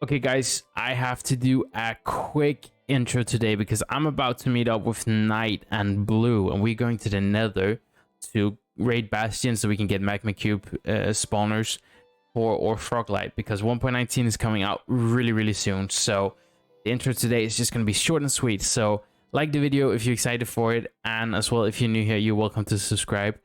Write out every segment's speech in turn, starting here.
Okay, guys, I have to do a quick intro today because I'm about to meet up with Knight and Blue, and we're going to the Nether to raid Bastion so we can get magma cube spawners or Froglight, because 1.19 is coming out really soon. So the intro today is just going to be short and sweet. So like the video if you're excited for it, and as well, if you're new here, you're welcome to subscribe.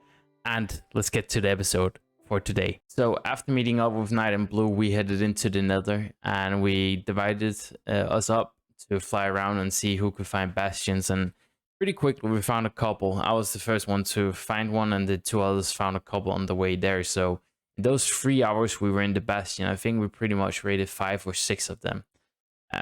And let's get to the episode for today. So after meeting up with Knight and Blue, we headed into the Nether and we divided us up to fly around and see who could find bastions. And pretty quickly we found a couple. I was the first one to find one, and the two others found a couple on the way there. So in those 3 hours we were in the bastion, I think we pretty much raided 5 or 6 of them.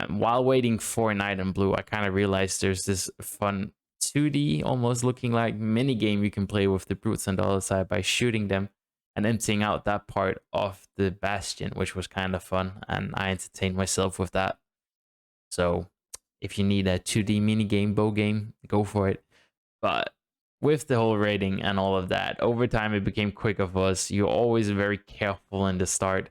While waiting for Knight and Blue, I kind of realized there's this fun 2D almost looking like mini game you can play with the brutes on the other side by shooting them and emptying out that part of the bastion, which was kind of fun, and I entertained myself with that. So if you need a 2D mini game, bow game, go for it. But with the whole raiding and all of that, over time it became quicker for us. You're always very careful in the start,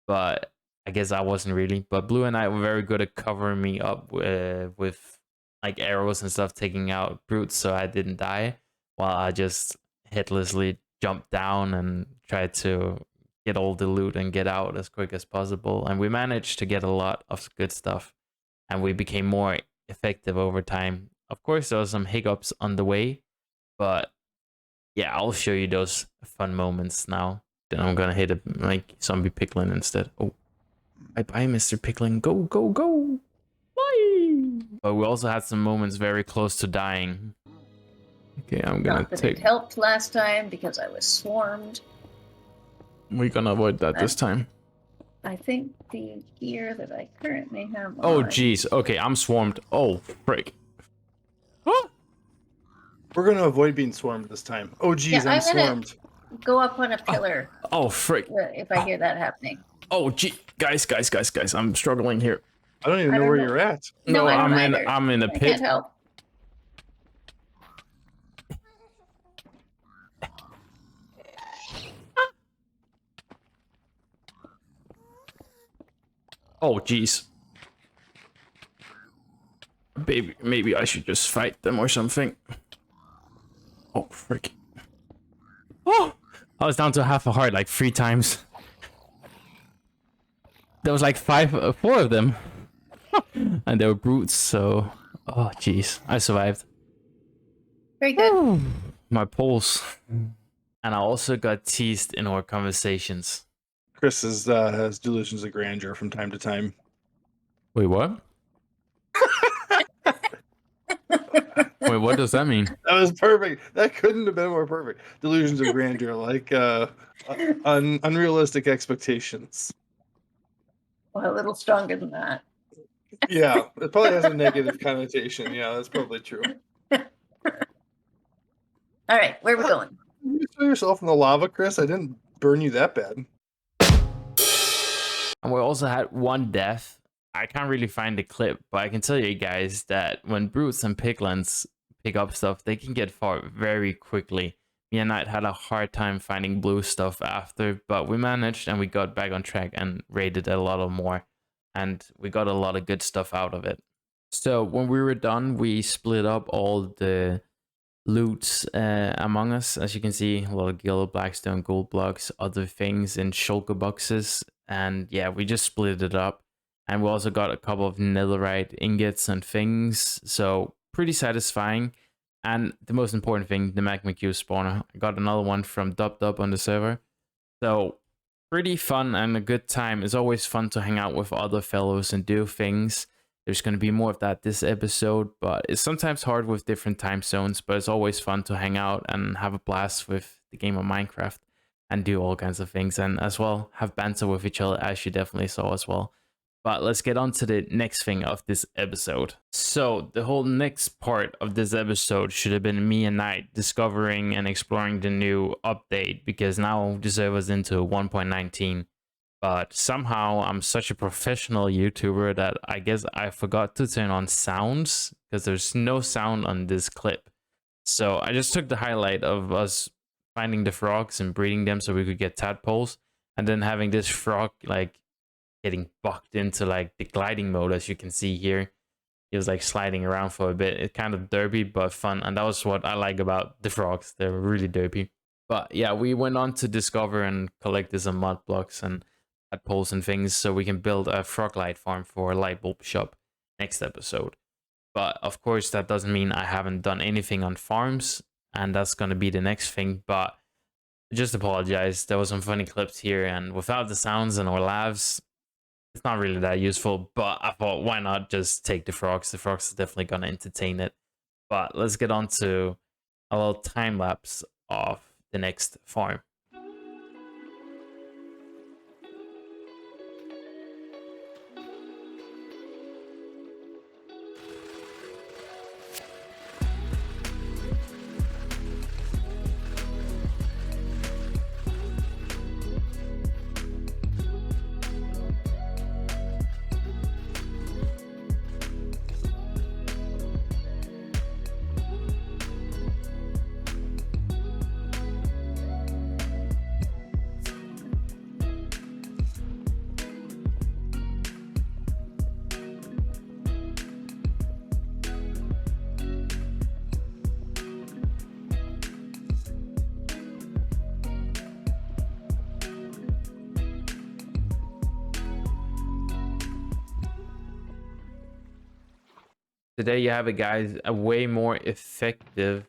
but I guess I wasn't really. But Blue and I were very good at covering me up with like arrows and stuff, taking out brutes so I didn't die, while I just hitlessly jumped down and tried to get all the loot and get out as quick as possible. And we managed to get a lot of good stuff, and we became more effective over time. Of course, there was some hiccups on the way, but yeah, I'll show you those fun moments now. Then I'm gonna hit a like zombie piglin instead. Oh, bye, Mr. Piglin. Go, go, go! Bye! But we also had some moments very close to dying. Okay, I'm gonna Not that take. it helped last time because I was swarmed. We're gonna avoid that this time. I think the gear that I currently have Oh, on. jeez. Okay, I'm swarmed. Oh, frick. Oh! We're going to avoid being swarmed this time. Oh, geez, Yeah, I'm I'm gonna- swarmed. Go up on a pillar Oh, frick. if I hear that happening. Oh, gee. Guys. I'm struggling here. I don't even know where you're at. No, I don't I'm either. I'm in a I pit. can't help. Oh, jeez. Baby, maybe I should just fight them or something. Oh, frick. Oh! I was down to half a heart like 3 times. There was like 4 of them. And they were brutes, so... Oh, jeez. I survived. Very good. My pulse. And I also got teased in our conversations. Chris has delusions of grandeur from time to time. Wait, what? Wait, what does that mean? That was perfect. That couldn't have been more perfect. Delusions of grandeur, like unrealistic expectations. Well, a little stronger than that. Yeah, it probably has a negative connotation. Yeah, that's probably true. All right, where are we going? You threw yourself in the lava, Chris. I didn't burn you that bad. And we also had one death. I can't really find the clip, but I can tell you guys that when brutes and piglins pick up stuff, they can get far very quickly. Me and Knight had a hard time finding blue stuff after, but we managed and we got back on track and raided a lot more. And we got a lot of good stuff out of it. So when we were done, we split up all the loot among us. As you can see, a lot of gilded blackstone, gold blocks, other things in shulker boxes. And yeah, we just split it up. And we also got a couple of netherite ingots and things. So pretty satisfying. And the most important thing, the magma cube spawner. I got another one from Dub on the server. So pretty fun and a good time. It's always fun to hang out with other fellows and do things. There's going to be more of that this episode, but it's sometimes hard with different time zones, but it's always fun to hang out and have a blast with the game of Minecraft and do all kinds of things, and as well have banter with each other, as you definitely saw as well. But let's get on to the next thing of this episode. So the whole next part of this episode should have been me and Knight discovering and exploring the new update, because now the server's into 1.19. But somehow I'm such a professional YouTuber that I guess I forgot to turn on sounds, because there's no sound on this clip. So I just took the highlight of us finding the frogs and breeding them so we could get tadpoles, and then having this frog like getting bucked into like the gliding mode, as you can see here. He was like sliding around for a bit. It's kind of derpy but fun, and that was what I like about the frogs. They're really derpy. But yeah, we went on to discover and collect some mud blocks and add poles and things so we can build a frog light farm for a light bulb shop next episode. But of course, that doesn't mean I haven't done anything on farms, and that's going to be the next thing. But just apologize. There was some funny clips here, and without the sounds and or laughs, it's not really that useful. But I thought, why not just take the frogs? The frogs are definitely going to entertain it. But let's get on to a little time lapse of the next farm. Today you have it, guys, a way more effective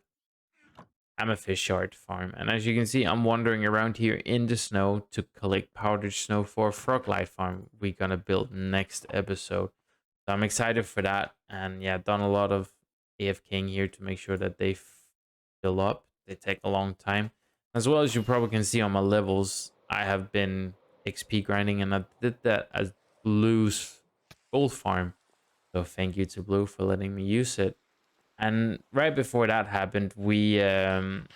amethyst shard farm. And as you can see, I'm wandering around here in the snow to collect powdered snow for a frog light farm we're gonna build next episode. So I'm excited for that. And yeah, done a lot of AFKing here to make sure that they fill up. They take a long time. As well as you probably can see on my levels, I have been XP grinding, and I did that as Blue's gold farm. So thank you to Blue for letting me use it. And right before that happened, we did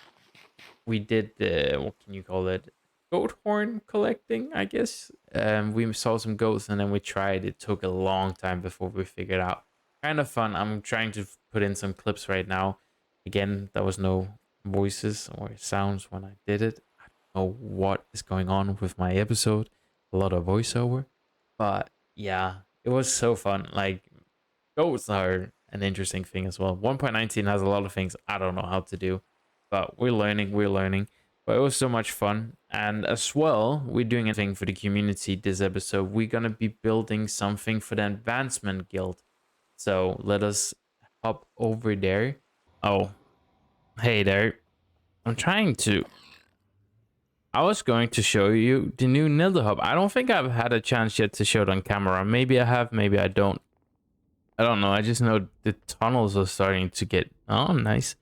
the, what can you call it, goat horn collecting, I guess. We saw some goats and then we tried. It took a long time before we figured out. Kind of fun. I'm trying to put in some clips right now. Again, there was no voices or sounds when I did it. I don't know what is going on with my episode. A lot of voiceover, but yeah, it was so fun. Like, goats are an interesting thing as well. 1.19 has a lot of things I don't know how to do, but we're learning. But it was so much fun. And as well, we're doing a thing for the community this episode. We're gonna be building something for the advancement guild. So let us hop over there. Oh, hey there. I was going to show you the new Nether hub. I don't think I've had a chance yet to show it on camera. Maybe I have, maybe I don't. I don't know. I just know the tunnels are starting to get... Oh, nice.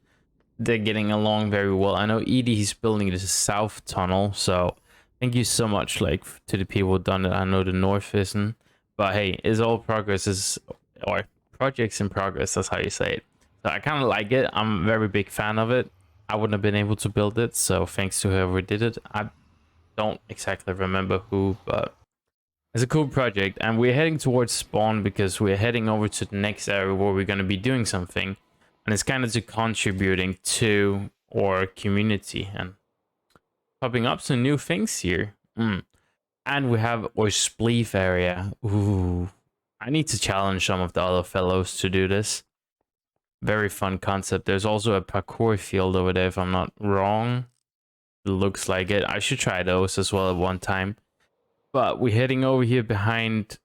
They're getting along very well. I know Edie's building the south tunnel, so thank you so much, like, to the people who done it. I know the north isn't, but hey, it's all progress or projects in progress. That's how you say it. So I kind of like it. I'm a very big fan of it. I wouldn't have been able to build it, so thanks to whoever did it. I don't exactly remember who, but it's a cool project, and we're heading towards spawn because we're heading over to the next area where we're going to be doing something, and it's kind of to contributing to our community and popping up some new things here. And we have our spleef area. Ooh, I need to challenge some of the other fellows to do this. Very fun concept. There's also a parkour field over there, if I'm not wrong. It looks like it. I should try those as well at one time. But we're heading over here behind...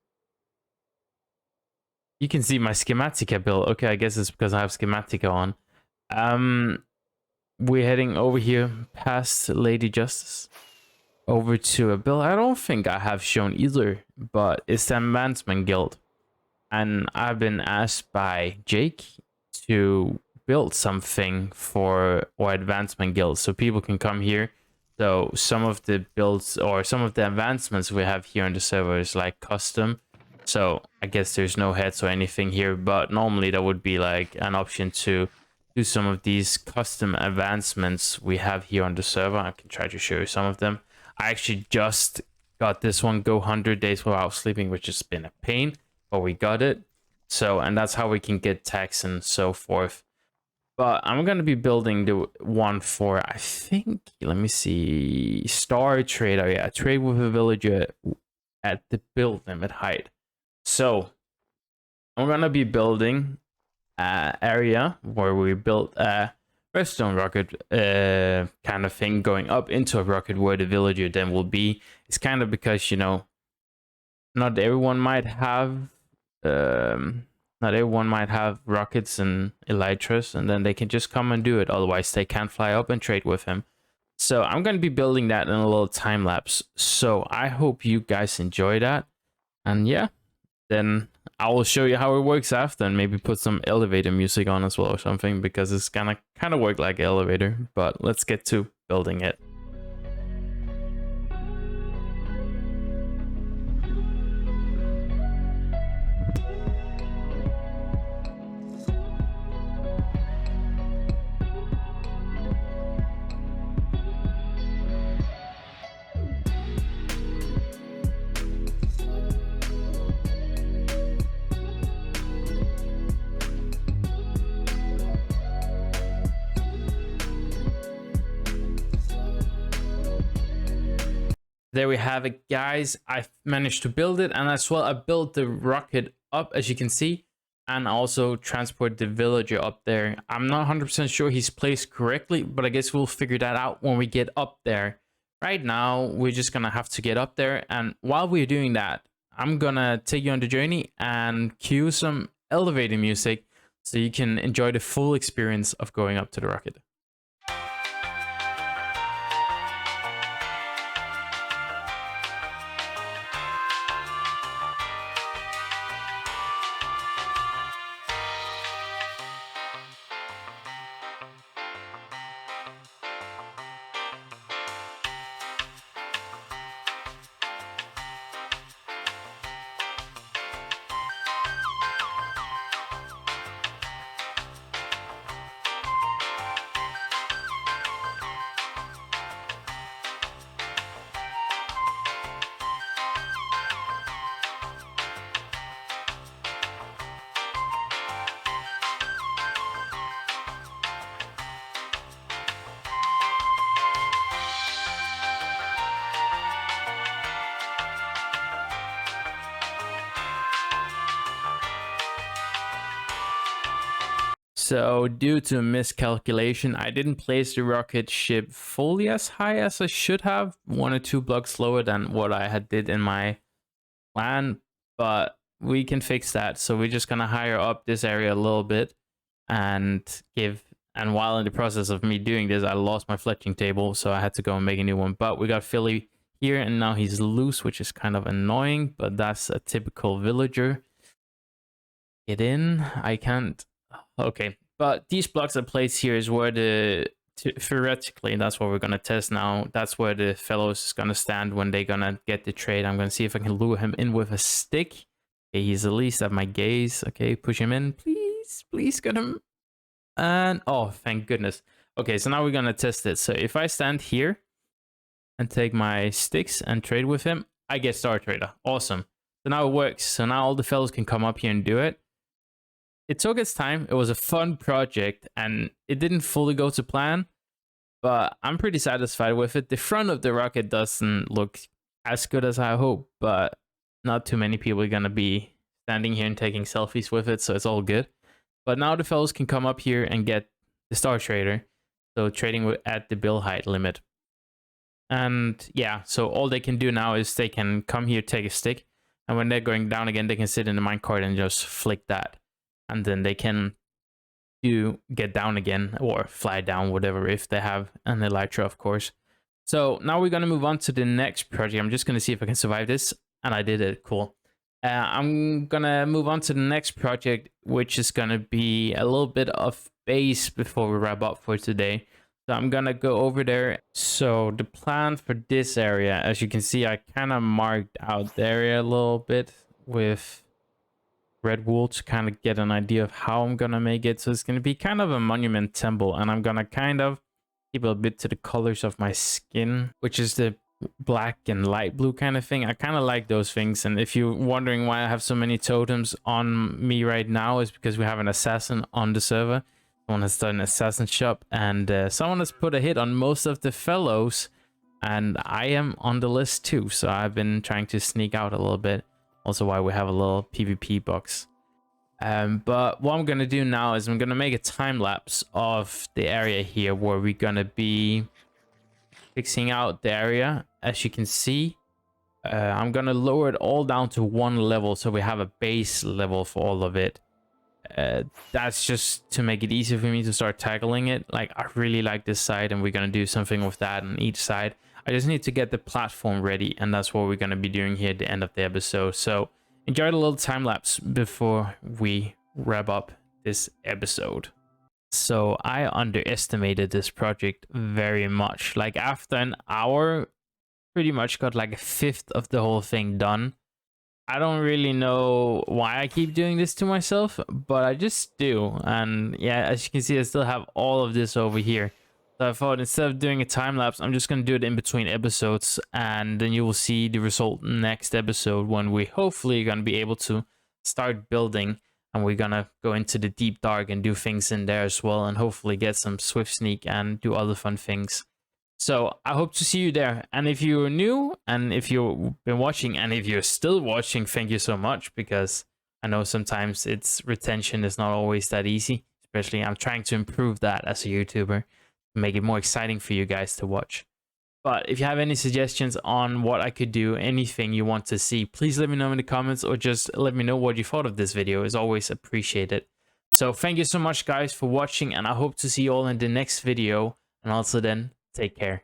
You can see my Schematica build. Okay, I guess it's because I have Schematica on. We're heading over here past Lady Justice. Over to a build I don't think I have shown either, but it's the Advancement Guild. And I've been asked by Jake to build something for our Advancement Guild so people can come here. So some of the builds or some of the advancements we have here on the server is like custom. So I guess there's no heads or anything here, but normally that would be like an option to do some of these custom advancements we have here on the server. I can try to show you some of them. I actually just got this one, go 100 days without sleeping, which has been a pain, but we got it. So, and that's how we can get tax and so forth. But I'm going to be building the one for, I think, let me see, Star Trader. Yeah, trade with a villager at the build limit height. So I'm gonna be building an area where we built a redstone rocket kind of thing going up into a rocket where the villager then will be. It's kind of because, you know, not everyone might have rockets and elytras, and then they can just come and do it. Otherwise, they can't fly up and trade with him. So I'm going to be building that in a little time lapse. So I hope you guys enjoy that. And yeah, then I will show you how it works after, and maybe put some elevator music on as well or something, because it's gonna kind of work like an elevator. But let's get to building it. There we have it, guys. I managed to build it, and as well I built the rocket up, as you can see, and also transport the villager up there. I'm not 100% sure he's placed correctly, but I guess we'll figure that out when we get up there. Right now we're just gonna have to get up there, and while we're doing that, I'm gonna take you on the journey and cue some elevator music so you can enjoy the full experience of going up to the rocket. So due to a miscalculation, I didn't place the rocket ship fully as high as I should have, 1 or 2 blocks lower than what I had did in my plan, but we can fix that. So we're just gonna higher up this area a little bit and while in the process of me doing this, I lost my fletching table, so I had to go and make a new one. But we got Philly here, and now he's loose, which is kind of annoying, but that's a typical villager. Get in. I can't. Okay, but these blocks I placed here is where theoretically, that's what we're gonna test now. That's where the fellows is gonna stand when they're gonna get the trade. I'm gonna see if I can lure him in with a stick. Okay, he's at least at my gaze. Okay, push him in, please get him. And oh, thank goodness. Okay, so now we're gonna test it. So if I stand here and take my sticks and trade with him, I get Star Trader. Awesome. So now it works. So now all the fellows can come up here and do it. It took its time. It was a fun project, and it didn't fully go to plan, but I'm pretty satisfied with it. The front of the rocket doesn't look as good as I hope, but not too many people are gonna be standing here and taking selfies with it, so it's all good. But now the fellows can come up here and get the Star Trader, so trading at the build height limit. And yeah, so all they can do now is they can come here, take a stick, and when they're going down again, they can sit in the minecart and just flick that. And then they can get down again or fly down, whatever, if they have an elytra, of course. So now we're going to move on to the next project. I'm just going to see if I can survive this. And I did it. Cool. I'm going to move on to the next project, which is going to be a little bit of base before we wrap up for today. So I'm going to go over there. So the plan for this area, as you can see, I kind of marked out the area a little bit with red wool to kind of get an idea of how I'm gonna make it. So it's gonna be kind of a monument temple, and I'm gonna kind of keep it a bit to the colors of my skin, which is the black and light blue kind of thing. I kind of like those things. And if you're wondering why I have so many totems on me right now, is because we have an assassin on the server. Someone has done an assassin shop, and someone has put a hit on most of the fellows, and I am on the list too, so I've been trying to sneak out a little bit. Also why we have a little PvP box. But what I'm gonna do now is I'm gonna make a time lapse of the area here where we're gonna be fixing out the area. As you can see, I'm gonna lower it all down to 1 level so we have a base level for all of it. That's just to make it easier for me to start tackling it. Like, I really like this side, and we're gonna do something with that on each side. I just need to get the platform ready, and that's what we're gonna be doing here at the end of the episode. So enjoy the little time lapse before we wrap up this episode. So I underestimated this project very much. Like, after an hour, pretty much got like a fifth of the whole thing done. I don't really know why I keep doing this to myself, but I just do. And yeah, as you can see, I still have all of this over here. So I thought, instead of doing a time lapse, I'm just going to do it in between episodes, and then you will see the result next episode, when we hopefully are going to be able to start building, and we're going to go into the deep dark and do things in there as well, and hopefully get some swift sneak and do other fun things. So I hope to see you there. And if you're new, and if you've been watching, and if you're still watching, thank you so much, because I know sometimes retention is not always that easy. Especially, I'm trying to improve that as a YouTuber, make it more exciting for you guys to watch. But if you have any suggestions on what I could do, anything you want to see, please let me know in the comments, or just let me know what you thought of this video. It's always appreciated. So thank you so much, guys, for watching, and I hope to see you all in the next video. And also then, take care.